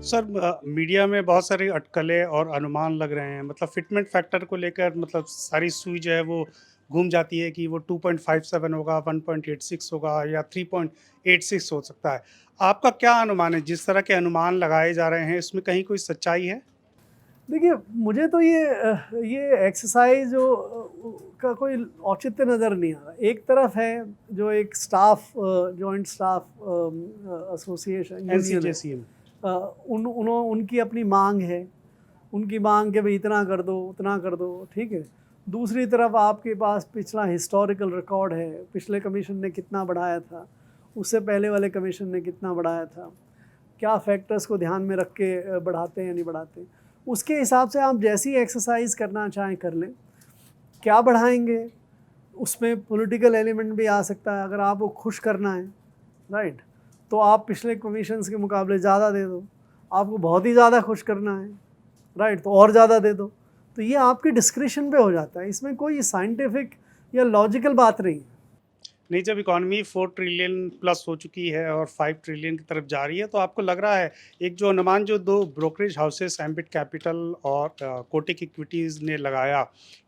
Sir media में बहुत सारी अटकलें और अनुमान लग रहे हैं मतलब फिटमेंट फैक्टर को लेकर मतलब सारी सुई जो है वो घूम जाती है कि वो 2.57 होगा 1.86 होगा या 3.86 हो सकता है। आपका क्या अनुमान है जिस तरह के अनुमान लगाए जा रहे हैं इसमें कहीं कोई सच्चाई है? देखिए, मुझे तो ये एक्सरसाइज का कोई औचित्य नज़र नहीं आ रहा। एक तरफ है जो एक staff joint staff association union है। एनसीजेसीएम। उनकी अपनी मांग है। उनकी मांग के भाई इतना कर दो, उतना कर दो, ठीक है। दूसरी तरफ आपके पास पिछला हिस्टोरिकल रिकॉर्ड है, पिछले कमीशन ने कितना बढ़ाया था, उससे पहले वाले कमीशन ने कितना बढ़ाया था, क्या फैक्टर्स को ध्यान में रख के बढ़ाते हैं या नहीं बढ़ाते। उसके हिसाब से आप जैसी एक्सरसाइज करना चाहें कर लें। क्या बढ़ाएंगे, उसमें पॉलिटिकल एलिमेंट भी आ सकता है। अगर आपको खुश करना है, राइट, तो आप पिछले कमीशंस के मुकाबले ज़्यादा दे दो। आपको बहुत ही ज़्यादा खुश करना है, राइट, तो और ज़्यादा दे दो। तो ये आपके डिस्क्रिशन पे हो जाता है, इसमें कोई साइंटिफिक या लॉजिकल बात नहीं है। नहीं, जब इकॉनमी 4 ट्रिलियन प्लस हो चुकी है और 5 ट्रिलियन की तरफ जा रही है, तो आपको लग रहा है एक जो अनुमान जो 2 ब्रोकरेज हाउसेस एम्बिट कैपिटल और कोटक इक्विटीज़ ने लगाया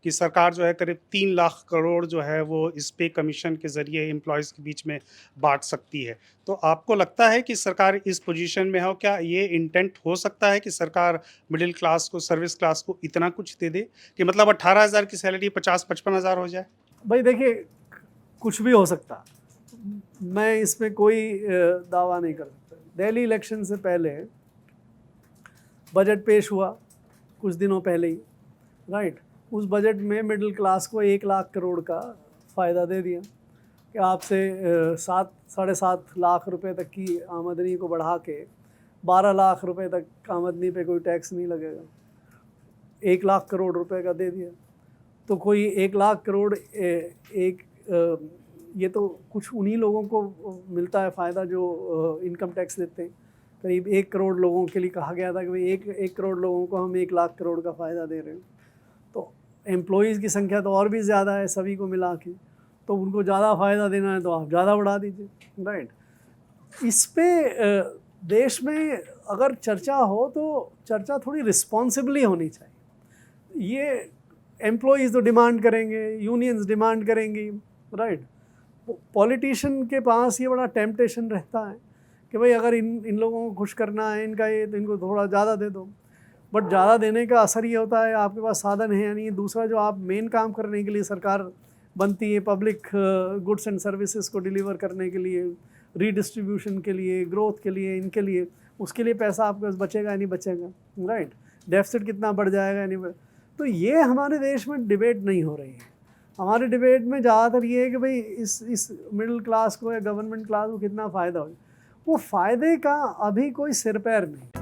कि सरकार जो है करीब 3 लाख करोड़ जो है वो इस पे कमीशन के ज़रिए एम्प्लॉइज़ के बीच में बाँट सकती है। तो आपको लगता है कि सरकार इस पोज़ीशन में हो, क्या ये इंटेंट हो सकता है कि सरकार मिडल क्लास को, सर्विस क्लास को इतना कुछ दे दे कि मतलब 18,000 की सैलरी 50-55,000 हो जाए? भाई देखिए, कुछ भी हो सकता। मैं इसमें कोई दावा नहीं कर सकता। दिल्ली इलेक्शन से पहले बजट पेश हुआ कुछ दिनों पहले ही, राइट। उस बजट में मिडिल क्लास को 1 लाख करोड़ का फ़ायदा दे दिया कि आपसे 7-7.5 लाख रुपए तक की आमदनी को बढ़ा के 12 लाख रुपए तक आमदनी पे कोई टैक्स नहीं लगेगा। 1 लाख करोड़ रुपए का दे दिया। तो कोई 1 लाख करोड़ ये तो कुछ उन्हीं लोगों को मिलता है फ़ायदा जो इनकम टैक्स देते हैं। करीब 1 करोड़ लोगों के लिए कहा गया था कि भाई एक करोड़ लोगों को हम 1 लाख करोड़ का फ़ायदा दे रहे हैं। तो एम्प्लॉयज़ की संख्या तो और भी ज़्यादा है सभी को मिला के, तो उनको ज़्यादा फ़ायदा देना है तो आप ज़्यादा बढ़ा दीजिए, राइट। इस पे देश में अगर चर्चा हो तो चर्चा थोड़ी रिस्पॉन्सिबली होनी चाहिए। ये एम्प्लॉयज़ तो डिमांड करेंगे, यूनियंस डिमांड करेंगी, राइट। पॉलिटिशियन के पास ये बड़ा टेम्पटेशन रहता है कि भाई अगर इन लोगों को खुश करना है इनका ये, तो इनको थोड़ा ज़्यादा दे दो। बट ज़्यादा देने का असर ये होता है आपके पास साधन है या नहीं। दूसरा, जो आप मेन काम करने के लिए सरकार बनती है, पब्लिक गुड्स एंड सर्विसेज को डिलीवर करने के लिए, रीडिस्ट्रीब्यूशन के लिए, ग्रोथ के लिए, इनके लिए, उसके लिए पैसा आपके पास बचेगा या नहीं बचेगा, राइट। डेफिसिट कितना बढ़ जाएगा या नहीं तो ये हमारे देश में डिबेट नहीं हो रही है। हमारे डिबेट में ज़्यादातर ये है कि भाई इस मिडिल क्लास को या गवर्नमेंट क्लास को कितना फ़ायदा हो। वो फ़ायदे का अभी कोई सिर पैर नहीं।